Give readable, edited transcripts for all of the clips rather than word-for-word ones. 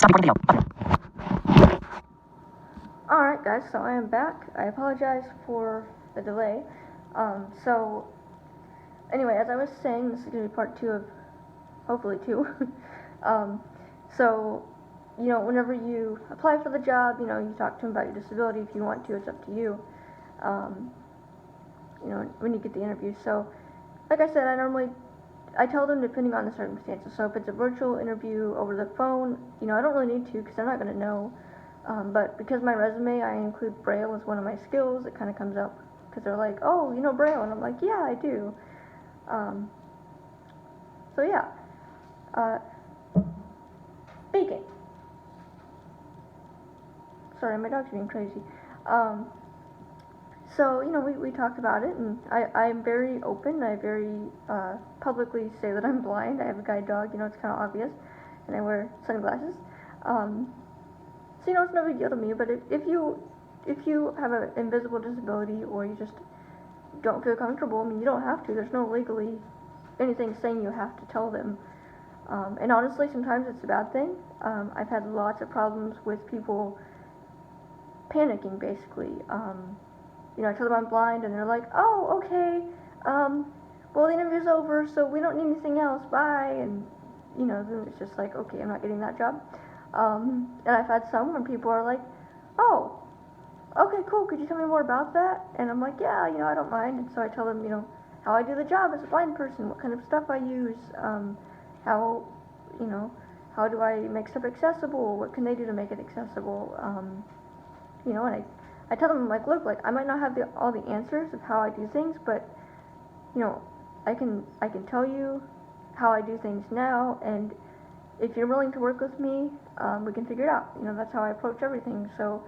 Stop recording video. Button. Alright guys, so I am back. I apologize for the delay. So, anyway, as I was saying, this is going to be part 2 of, hopefully 2. So, whenever you apply for the job, you talk to them about your disability. If you want to, it's up to you. When you get the interview. So, like I said, I tell them depending on the circumstances. So if it's a virtual interview over the phone, I don't really need to because they're not going to know. But because my resume, I include Braille as one of my skills, it kind of comes up because they're like, oh, you know Braille? And I'm like, yeah, I do. So yeah. Speaking. Sorry, my dog's being crazy. So, we talked about it, and I'm very open. I very publicly say that I'm blind. I have a guide dog, it's kind of obvious, and I wear sunglasses. So, it's no big deal to me, but if you have an invisible disability or you just don't feel comfortable, you don't have to. There's no legally anything saying you have to tell them. And honestly, sometimes it's a bad thing. I've had lots of problems with people panicking, basically. I tell them I'm blind, and they're like, oh, okay, well, the interview's over, so we don't need anything else, bye, and, then it's just like, okay, I'm not getting that job. And I've had some when people are like, oh, okay, cool, could you tell me more about that? And I'm like, yeah, I don't mind, and so I tell them, how I do the job as a blind person, what kind of stuff I use, how do I make stuff accessible, what can they do to make it accessible, and I tell them, like, look, I might not have all the answers of how I do things, but, I can tell you how I do things now, and if you're willing to work with me, we can figure it out. That's how I approach everything. So,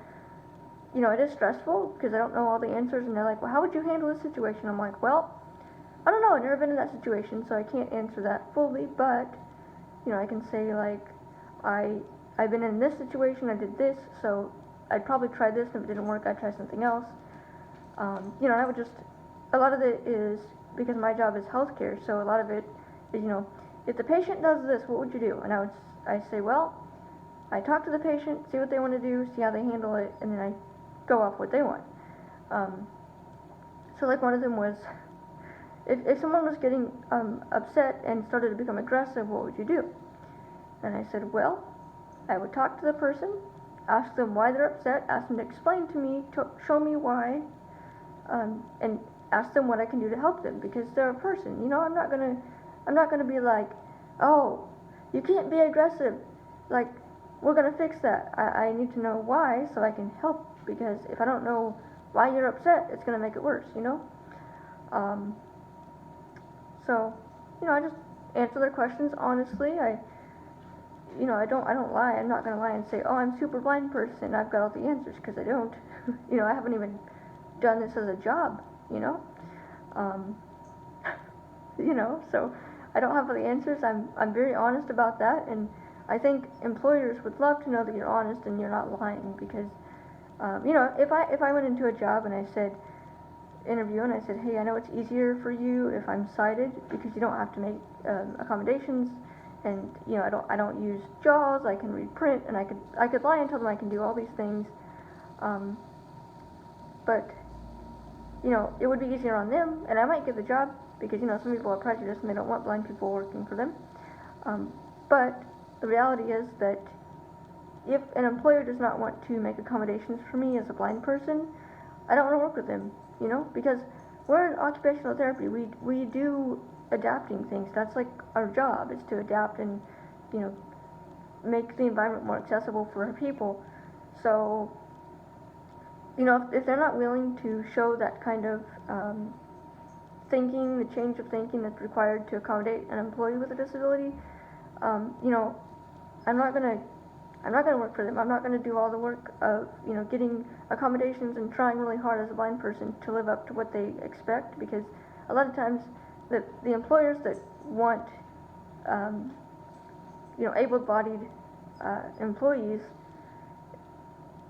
it is stressful because I don't know all the answers, and they're like, well, how would you handle this situation? I'm like, well, I don't know, I've never been in that situation, so I can't answer that fully, but, I can say, like, I've been in this situation, I did this, so I'd probably try this, and if it didn't work, I'd try something else. And I would just, a lot of it is, because my job is healthcare, so a lot of it is, if the patient does this, what would you do? And I say, well, I talk to the patient, see what they want to do, see how they handle it, and then I go off what they want. So like one of them was, if someone was getting upset and started to become aggressive, what would you do? And I said, well, I would talk to the person, ask them why they're upset, ask them to explain to me, to show me why, and ask them what I can do to help them, because they're a person. I'm not gonna be like, oh, you can't be aggressive, like, we're gonna fix that. I need to know why so I can help, because if I don't know why you're upset, it's gonna make it worse, So, I just answer their questions honestly. I don't lie. I'm not gonna lie and say, oh, I'm a super blind person, I've got all the answers, because I don't. I haven't even done this as a job, so I don't have all the answers. I'm very honest about that, and I think employers would love to know that you're honest and you're not lying, because, if I went into a job and I said, interview, and I said, hey, I know it's easier for you if I'm sighted, because you don't have to make accommodations, and I don't use JAWS, I can read print, and I could lie and tell them I can do all these things, but it would be easier on them, and I might get the job, because some people are prejudiced and they don't want blind people working for them, but the reality is that if an employer does not want to make accommodations for me as a blind person, I don't want to work with them, because we're in occupational therapy. We do adapting things. That's like our job, is to adapt and, make the environment more accessible for our people. So, if they're not willing to show that kind of thinking, the change of thinking that's required to accommodate an employee with a disability, I'm not gonna work for them. I'm not gonna do all the work of, getting accommodations and trying really hard as a blind person to live up to what they expect, because a lot of times the employers that want, able-bodied employees,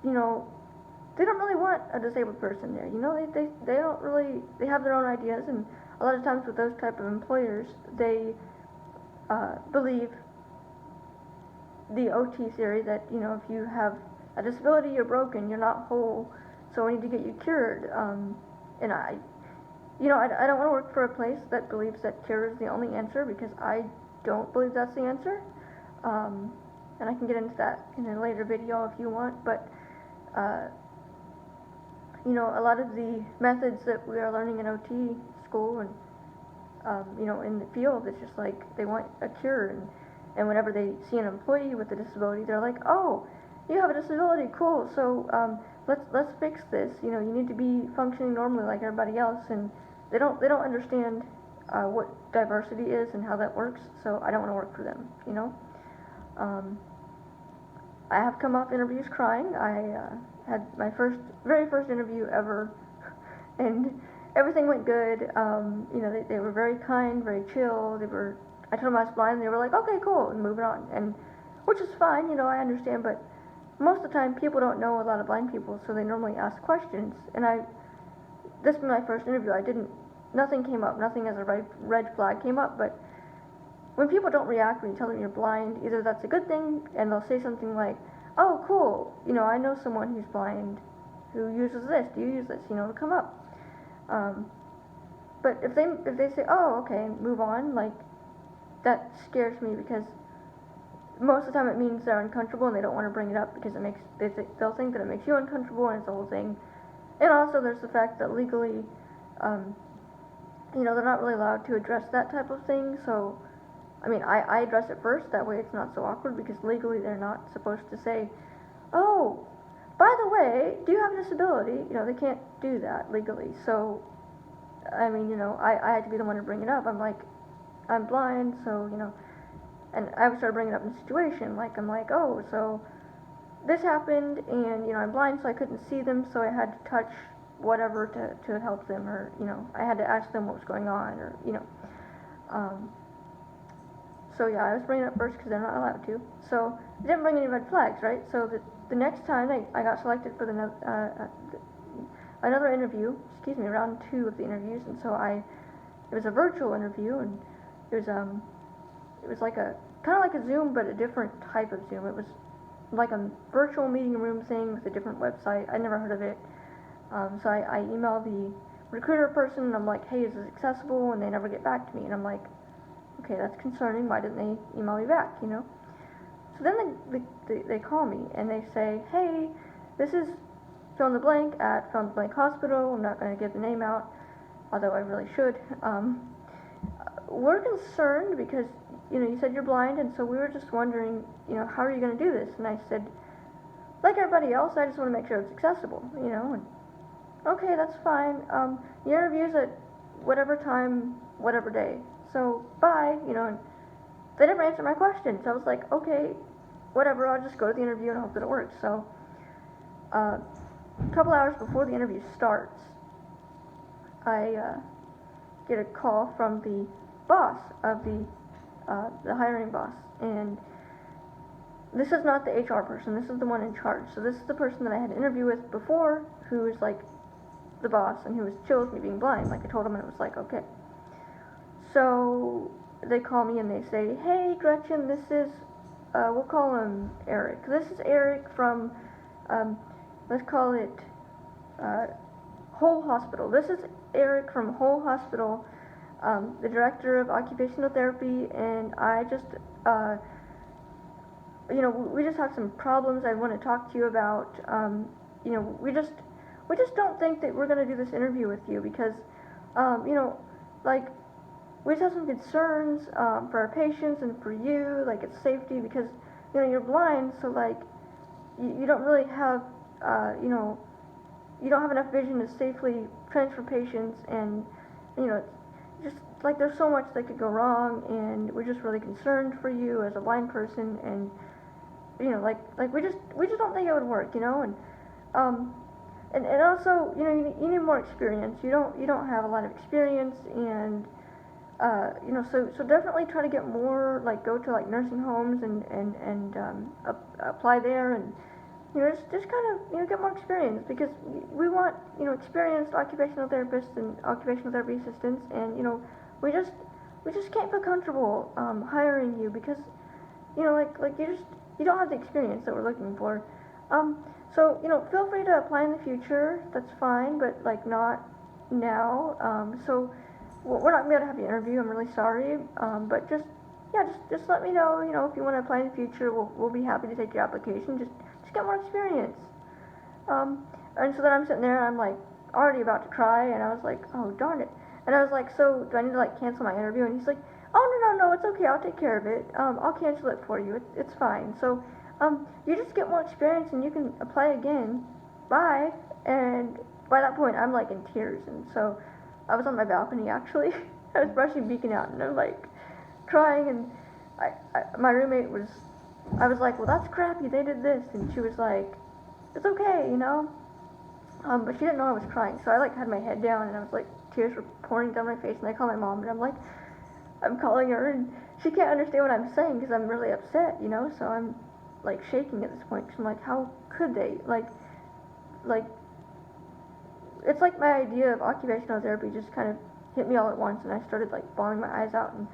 they don't really want a disabled person there. They don't really, they have their own ideas, and a lot of times with those type of employers, they believe the OT theory that, you know, if you have a disability, you're broken, you're not whole, so we need to get you cured. And I don't want to work for a place that believes that cure is the only answer, because I don't believe that's the answer. And I can get into that in a later video if you want, but you know, a lot of the methods that we are learning in OT school and you know, in the field, it's just like they want a cure, and whenever they see an employee with a disability, they're like, oh, you have a disability, cool, so let's fix this. You know, you need to be functioning normally like everybody else, and they don't understand what diversity is and how that works, so I don't want to work for them, you know. I have come off interviews crying. I had my very first interview ever, and everything went good. You know, they were very kind, very chill. I told them I was blind, and they were like, okay, cool, and moving on, and which is fine, you know, I understand, but most of the time people don't know a lot of blind people, so they normally ask questions, and this was my first interview. Nothing came up, nothing as a red flag came up, but when people don't react when you tell them you're blind, either that's a good thing, and they'll say something like, oh, cool, you know, I know someone who's blind who uses this, do you use this, you know, it'll come up. But if they say, oh, okay, move on, like, that scares me, because most of the time it means they're uncomfortable and they don't want to bring it up, because they'll think that it makes you uncomfortable, and it's the whole thing. And also there's the fact that legally, you know, they're not really allowed to address that type of thing, so I mean, I address it first, that way it's not so awkward, because legally they're not supposed to say, oh, by the way, do you have a disability? You know, they can't do that legally, so, I mean, you know, I had to be the one to bring it up. I'm like, I'm blind, so, you know, and I started bringing it up in the situation, like, I'm like, oh, so, this happened, and, you know, I'm blind, so I couldn't see them, so I had to touch whatever to help them, or, you know, I had to ask them what was going on, or, you know, so yeah, I was bringing it up first because they're not allowed to. So I didn't bring any red flags, right? So the next time I got selected for another interview, round 2 of the interviews, and so it was a virtual interview, and it was like a kind of like a Zoom, but a different type of Zoom. It was like a virtual meeting room thing with a different website. I never heard of it. So I emailed the recruiter person, and I'm like, hey, is this accessible? And they never get back to me, and I'm like, okay, that's concerning. Why didn't they email me back, you know? So then they call me, and they say, hey, this is fill in the blank at fill in the blank hospital. I'm not going to give the name out, although I really should. We're concerned because, you know, you said you're blind, and so we were just wondering, you know, how are you going to do this? And I said, like everybody else, I just want to make sure it's accessible, you know? And, okay, that's fine. Your interview's at whatever time, whatever day. So, bye, you know, and they never answered my question. So I was like, okay, whatever, I'll just go to the interview and hope that it works. So, a couple hours before the interview starts, I get a call from the boss of the hiring boss. And this is not the HR person, this is the one in charge. So this is the person that I had an interview with before, who is like the boss, and who was chill with me being blind. Like I told him, and it was like, okay. So they call me and they say, hey, Gretchen, this is, we'll call him Eric. This is Eric from, let's call it Whole Hospital. This is Eric from Whole Hospital, the director of occupational therapy, and I just, you know, we just have some problems I want to talk to you about. You know, we just don't think that we're going to do this interview with you because, you know, like, we just have some concerns for our patients and for you, like it's safety, because, you know, you're blind, so like you don't really have, you know, you don't have enough vision to safely transfer patients, and, you know, just like there's so much that could go wrong, and we're just really concerned for you as a blind person, and, you know, like we just don't think it would work, you know, and also, you know, you need more experience. You don't have a lot of experience, and you know, so definitely try to get more, like go to like nursing homes and apply there, and, you know, just kind of, you know, get more experience, because we want, you know, experienced occupational therapists and occupational therapy assistants, and, you know, we just can't feel comfortable hiring you, because, you know, like you don't have the experience that we're looking for. So, feel free to apply in the future, that's fine, but, like, not now. So, we're not going to be able to have the interview, I'm really sorry, but just let me know, if you want to apply in the future, we'll be happy to take your application, just get more experience. And so then I'm sitting there, and I'm, like, already about to cry, and I was like, oh, darn it. And I was like, so, do I need to, like, cancel my interview? And he's like, oh, no, it's okay, I'll take care of it. I'll cancel it for you, it's fine. So, you just get more experience, and you can apply again. Bye. And by that point, I'm, like, in tears, and so I was on my balcony, actually. I was brushing Beacon out, and I'm, like, crying, and my roommate was, I was like, well, that's crappy, they did this, and she was like, it's okay, but she didn't know I was crying, so I, like, had my head down, and I was, like, tears were pouring down my face, and I called my mom, and I'm like, I'm calling her, and she can't understand what I'm saying, because I'm really upset, so I'm, like, shaking at this point, because I'm like, how could they, like, it's like my idea of occupational therapy just kind of hit me all at once, and I started, like, bawling my eyes out, and,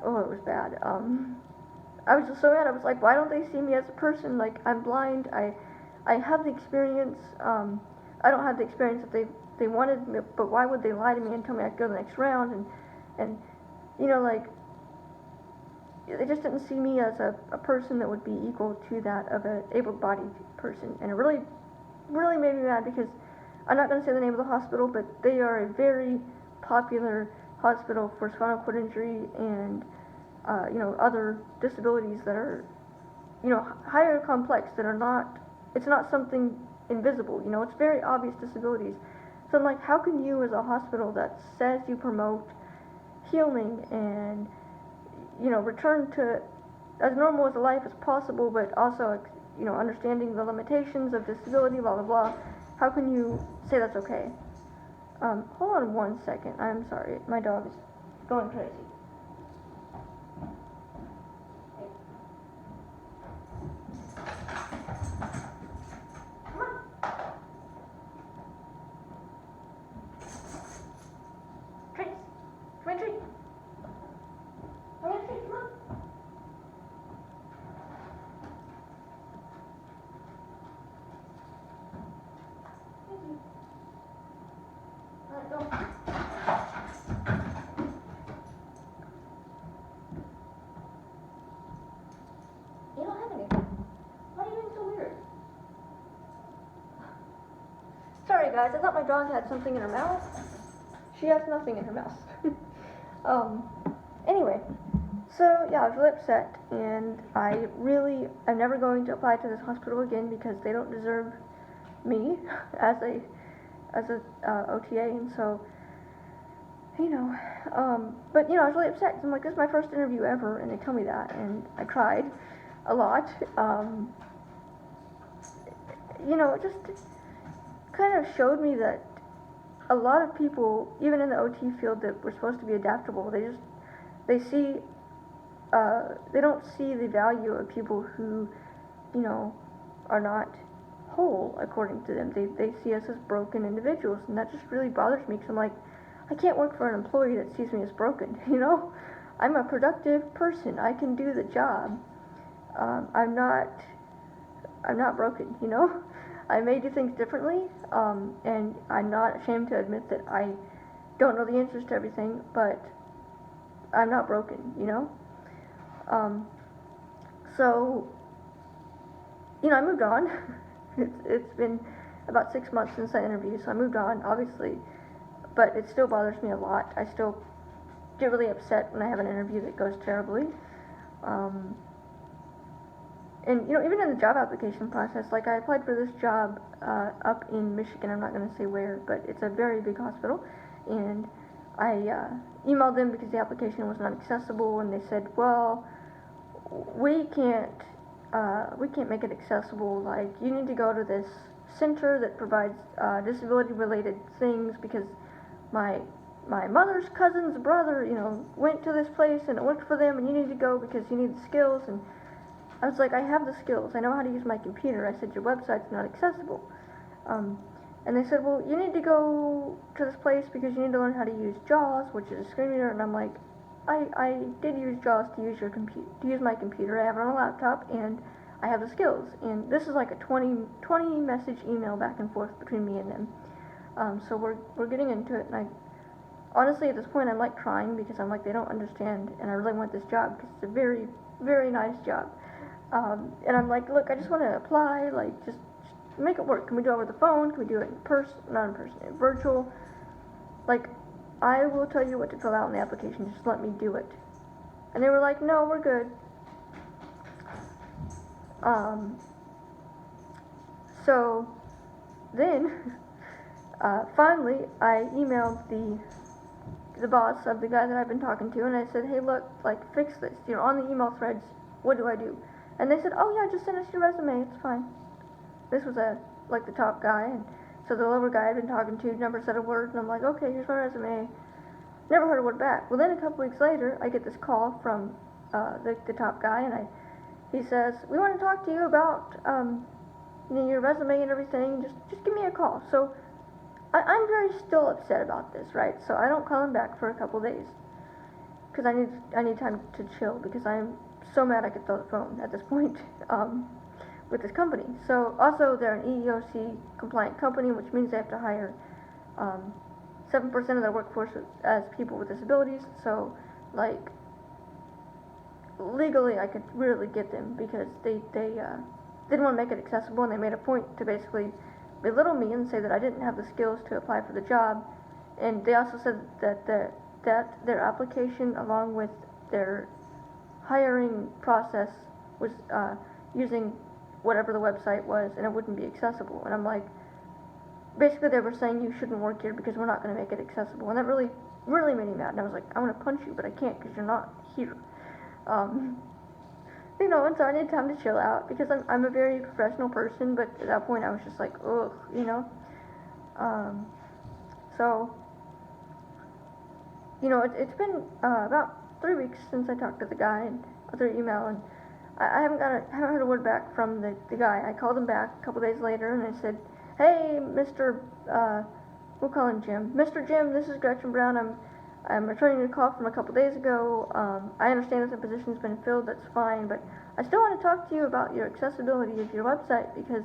oh, it was bad. I was just so mad. I was like, why don't they see me as a person? Like, I'm blind, I have the experience, I don't have the experience that they wanted me, but why would they lie to me and tell me I could go to the next round, and like, they just didn't see me as a person that would be equal to that of an able-bodied person, and it really, really made me mad, because I'm not going to say the name of the hospital, but they are a very popular hospital for spinal cord injury and, other disabilities that are, higher complex, that are not, it's not something invisible, it's very obvious disabilities. So I'm like, how can you, as a hospital that says you promote healing and, return to as normal as a life as possible, but also, understanding the limitations of disability, blah, blah, blah, how can you say that's okay? Hold on 1 second, I'm sorry, my dog is going crazy. Sorry guys, I thought my dog had something in her mouth. She has nothing in her mouth. Anyway, so yeah, I was really upset, and I'm never going to apply to this hospital again, because they don't deserve me as a OTA, and so, but I was really upset, 'cause I'm like, this is my first interview ever, and they tell me that, and I cried a lot. It just kind of showed me that a lot of people, even in the OT field that were supposed to be adaptable, they don't see the value of people who, are not whole, according to them. They see us as broken individuals, and that just really bothers me, because I'm like, I can't work for an employee that sees me as broken, I'm a productive person, I can do the job. I'm not broken, I may do things differently, and I'm not ashamed to admit that I don't know the answers to everything, but I'm not broken, So, I moved on. It's been about 6 months since I interviewed, so I moved on, obviously, but it still bothers me a lot. I still get really upset when I have an interview that goes terribly. And, even in the job application process, like, I applied for this job up in Michigan, I'm not going to say where, but it's a very big hospital, and I emailed them because the application was not accessible, and they said, well, we can't make it accessible, like, you need to go to this center that provides disability-related things, because my mother's cousin's brother, went to this place, and it worked for them, and you need to go because you need the skills. And I was like, I have the skills, I know how to use my computer. I said, your website's not accessible. And they said, well, you need to go to this place because you need to learn how to use JAWS, which is a screen reader. And I'm like, I did use JAWS to use my computer. I have it on a laptop, and I have the skills. And this is like a 20 message email back and forth between me and them. So we're getting into it, and I honestly at this point I'm like crying because I'm like they don't understand, and I really want this job because it's a very very nice job. And I'm like, look, I just want to apply, like just make it work. Can we do it over the phone? Can we do it in person? Not in person, virtual. Like, I will tell you what to fill out in the application, just let me do it. And they were like, no, we're good. So then, finally, I emailed the boss of the guy that I've been talking to, and I said, hey, look, like, fix this. You know, on the email threads, what do I do? And they said, oh yeah, just send us your resume, it's fine. This was like the top guy, and so the lower guy I'd been talking to never said a word, and I'm like, okay, here's my resume. Never heard a word back. Well, then a couple weeks later, I get this call from the top guy, and he says, we want to talk to you about your resume and everything. Just give me a call. So I'm very still upset about this, right? So I don't call him back for a couple days because I need time to chill because I'm so mad I could throw the phone at this point. With this company. So also they're an EEOC compliant company, which means they have to hire 7% of their workforce as people with disabilities. So like legally I could really get them because they didn't want to make it accessible, and they made a point to basically belittle me and say that I didn't have the skills to apply for the job. And they also said that their application along with their hiring process was using whatever the website was, and it wouldn't be accessible. And I'm like, basically they were saying you shouldn't work here because we're not going to make it accessible, and that really made me mad. And I was like, I want to punch you, but I can't because you're not here. You know, and so I need time to chill out because I'm a very professional person, but at that point I was just like, ugh, you know. So, you know, it's been about 3 weeks since I talked to the guy and through email, and I haven't heard a word back from the guy. I called him back a couple days later, and I said, hey, Mr. We'll call him Jim. Mr. Jim, this is Gretchen Brown. I'm returning your call from a couple days ago. I understand that the position's been filled, that's fine, but I still want to talk to you about your accessibility of your website because,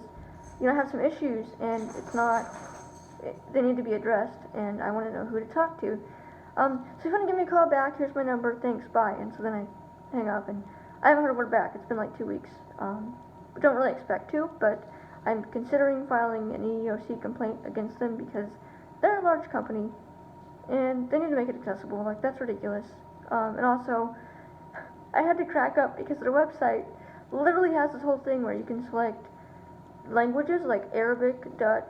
you know, I have some issues, and they need to be addressed, and I want to know who to talk to. So if you want to give me a call back, here's my number, thanks, bye. And so then I hang up, and I haven't heard a word back. It's been like 2 weeks. Don't really expect to, but I'm considering filing an EEOC complaint against them because they're a large company and they need to make it accessible. Like, that's ridiculous. And also, I had to crack up because their website literally has this whole thing where you can select languages like Arabic, Dutch,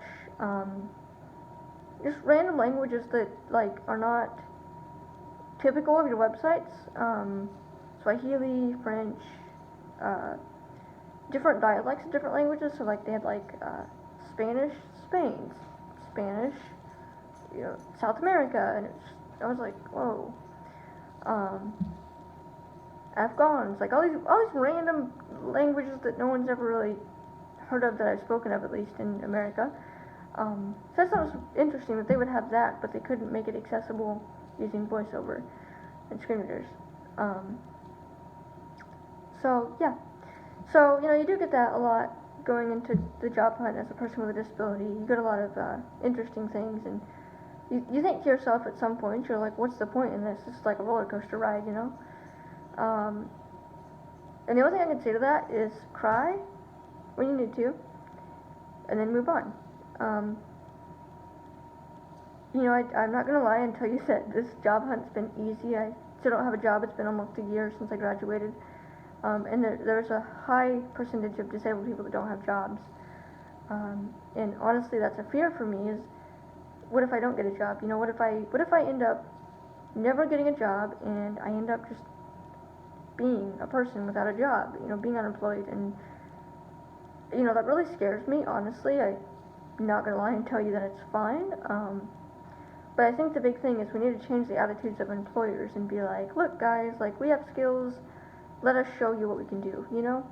just random languages that like are not typical of your websites. Swahili, French, different dialects of different languages. So like they had like Spanish, Spain, Spanish, you know, South America, and I was like, whoa. Afghans, like all these random languages that no one's ever really heard of, that I've spoken of, at least in America. So I thought it was interesting that they would have that, but they couldn't make it accessible using VoiceOver and screen readers. So yeah, so you know, you do get that a lot going into the job hunt as a person with a disability. You get a lot of interesting things, and you think to yourself at some point, you're like, what's the point in this? It's like a roller coaster ride, you know. And the only thing I can say to that is cry when you need to, and then move on. You know, I'm not gonna lie and tell you that this job hunt's been easy. I still don't have a job. It's been almost a year since I graduated. And there's a high percentage of disabled people that don't have jobs. And honestly, that's a fear for me, is what if I don't get a job? You know, what if I end up never getting a job, and I end up just being a person without a job, you know, being unemployed? And, you know, that really scares me, honestly. I'm not gonna lie and tell you that it's fine. But I think the big thing is we need to change the attitudes of employers and be like, look guys, like, we have skills, let us show you what we can do, you know?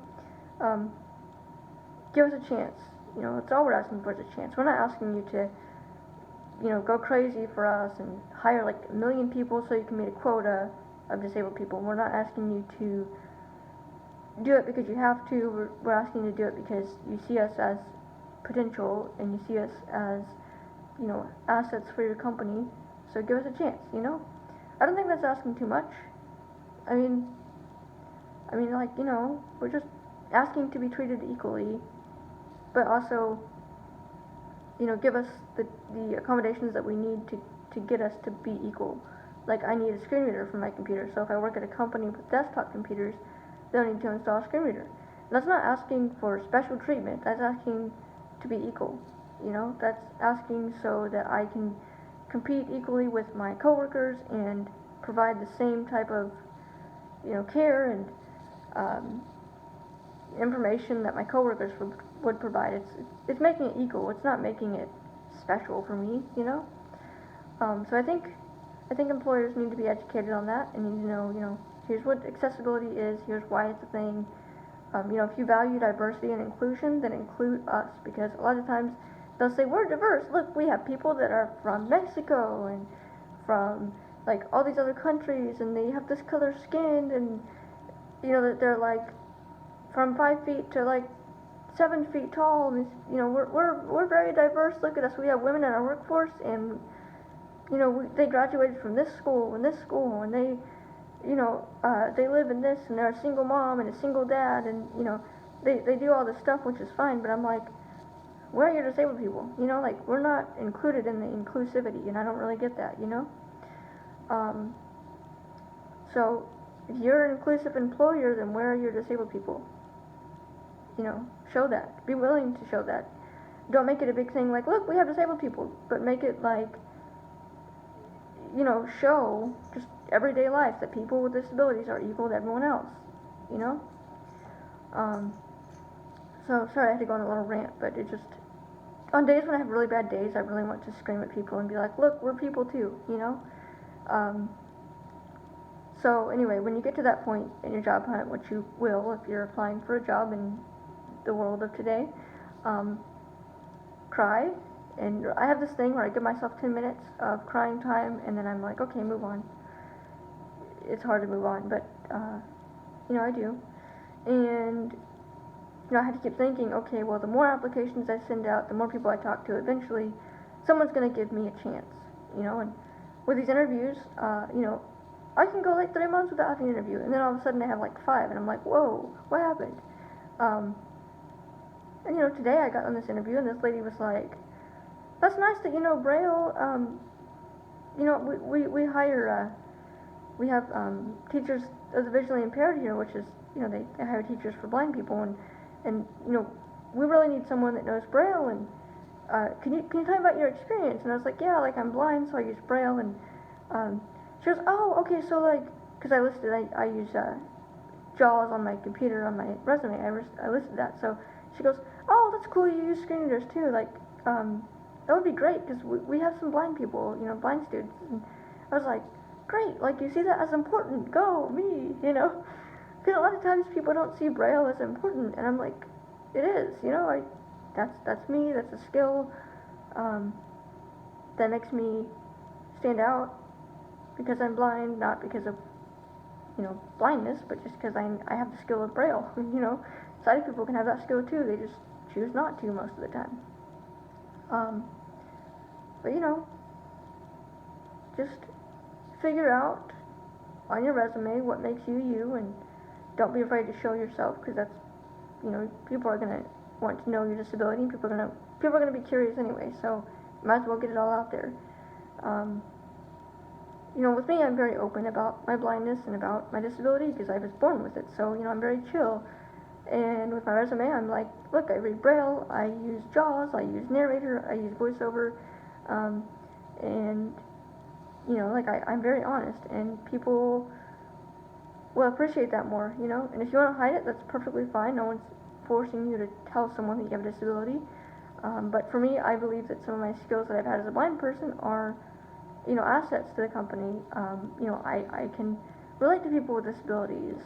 Give us a chance, you know, that's all we're asking for, is a chance. We're not asking you to, you know, go crazy for us and hire like 1 million people so you can meet a quota of disabled people. We're not asking you to do it because you have to. We're asking you to do it because you see us as potential and you see us as, assets for your company. So give us a chance. I don't think that's asking too much. I mean, we're just asking to be treated equally, but also, give us the accommodations that we need to get us to be equal. Like, I need a screen reader for my computer, so if I work at a company with desktop computers, they'll need to install a screen reader. And that's not asking for special treatment, that's asking to be equal. That's asking so that I can compete equally with my coworkers and provide the same type of, care and information that my coworkers would provide. It's making it equal. It's not making it special for me. So I think employers need to be educated on that and need to know, here's what accessibility is. Here's why it's a thing. If you value diversity and inclusion, then include us, because a lot of times they'll say we're diverse. Look, we have people that are from Mexico and from like all these other countries, and they have this color skin, and that they're like from 5 feet to like 7 feet tall. And we're very diverse. Look at us. We have women in our workforce, and they graduated from this school and this school, and they they live in this, and they're a single mom and a single dad, and they do all this stuff, which is fine. But I'm like, where are your disabled people? Like, we're not included in the inclusivity, and I don't really get that. So if you're an inclusive employer, then where are your disabled people? Show that. Be willing to show that. Don't make it a big thing like, look, we have disabled people, but make it like, show just everyday life that people with disabilities are equal to everyone else. So sorry I had to go on a little rant, but it just, on days when I have really bad days, I really want to scream at people and be like, look, we're people too. So anyway, when you get to that point in your job hunt, which you will if you're applying for a job in the world of today, cry. And I have this thing where I give myself 10 minutes of crying time, and then I'm like, okay, move on. It's hard to move on, but I do. And I had to keep thinking, okay, well, the more applications I send out, the more people I talk to, eventually someone's going to give me a chance. And with these interviews, I can go like 3 months without having an interview, and then all of a sudden I have like 5, and I'm like, whoa, what happened? And today I got on this interview, and this lady was like, that's nice that you know Braille. We hire, we have teachers of the visually impaired here, which is, they hire teachers for blind people, and we really need someone that knows Braille, and can you tell me about your experience? And I was like, yeah, like I'm blind, so I use Braille. And she goes, oh, okay, so like, because I use JAWS on my computer on my resume. I listed that. So she goes, oh, that's cool, you use screen readers too. Like, that would be great, because we have some blind people, blind students. And I was like, great, like, you see that as important, go, me, because a lot of times people don't see Braille as important, and I'm like, it is, that's me, that's a skill, that makes me stand out, because I'm blind, not because of, blindness, but just because I have the skill of Braille. Sighted people can have that skill too, they just choose not to most of the time. But just figure out on your resume what makes you you, and don't be afraid to show yourself, because that's, people are gonna want to know your disability, and people are gonna be curious anyway, so you might as well get it all out there. With me, I'm very open about my blindness and about my disability, because I was born with it, so I'm very chill. And with my resume, I'm like, look, I read Braille, I use JAWS, I use narrator, I use voiceover, and I'm very honest, and people will appreciate that more, And if you want to hide it, that's perfectly fine. No one's forcing you to tell someone that you have a disability. But for me, I believe that some of my skills that I've had as a blind person are, assets to the company. I can relate to people with disabilities.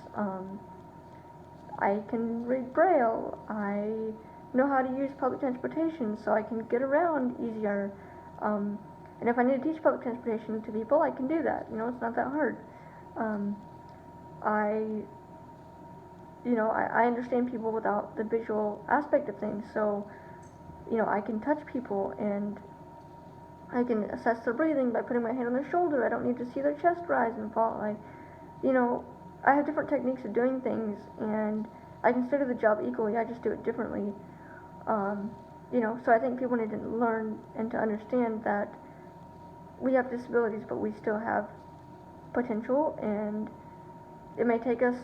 I can read Braille. I know how to use public transportation, so I can get around easier. And if I need to teach public transportation to people, I can do that. It's not that hard. Um, I, I understand people without the visual aspect of things, so, I can touch people and I can assess their breathing by putting my hand on their shoulder. I don't need to see their chest rise and fall. You know, I have different techniques of doing things, and I can still do the job equally. I just do it differently. So I think people need to learn and to understand that we have disabilities, but we still have potential, and it may take us,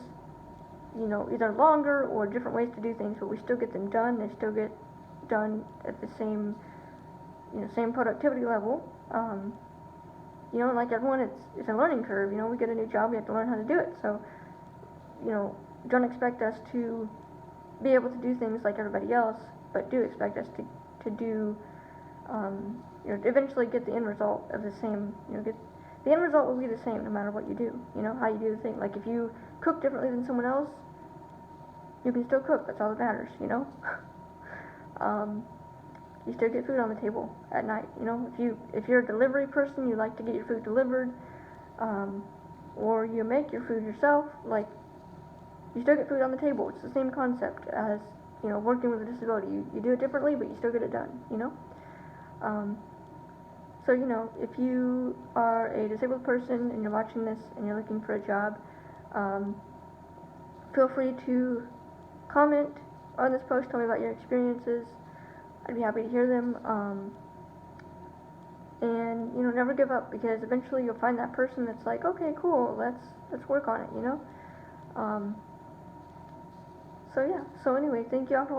either longer or different ways to do things, but we still get them done. They still get done at the same productivity level. Like everyone, it's a learning curve. We get a new job, we have to learn how to do it. So, don't expect us to be able to do things like everybody else, but do expect us to do, eventually get the end result of the same, the end result will be the same no matter what you do, how you do the thing. Like if you cook differently than someone else, you can still cook, that's all that matters, you still get food on the table at night, if you're a delivery person, you like to get your food delivered, or you make your food yourself, like, you still get food on the table. It's the same concept as, working with a disability. You do it differently, but you still get it done, So, if you are a disabled person and you're watching this and you're looking for a job, feel free to comment on this post, tell me about your experiences. I'd be happy to hear them. And, never give up, because eventually you'll find that person that's like, okay, cool, let's work on it, So yeah, so anyway, thank you all for watching.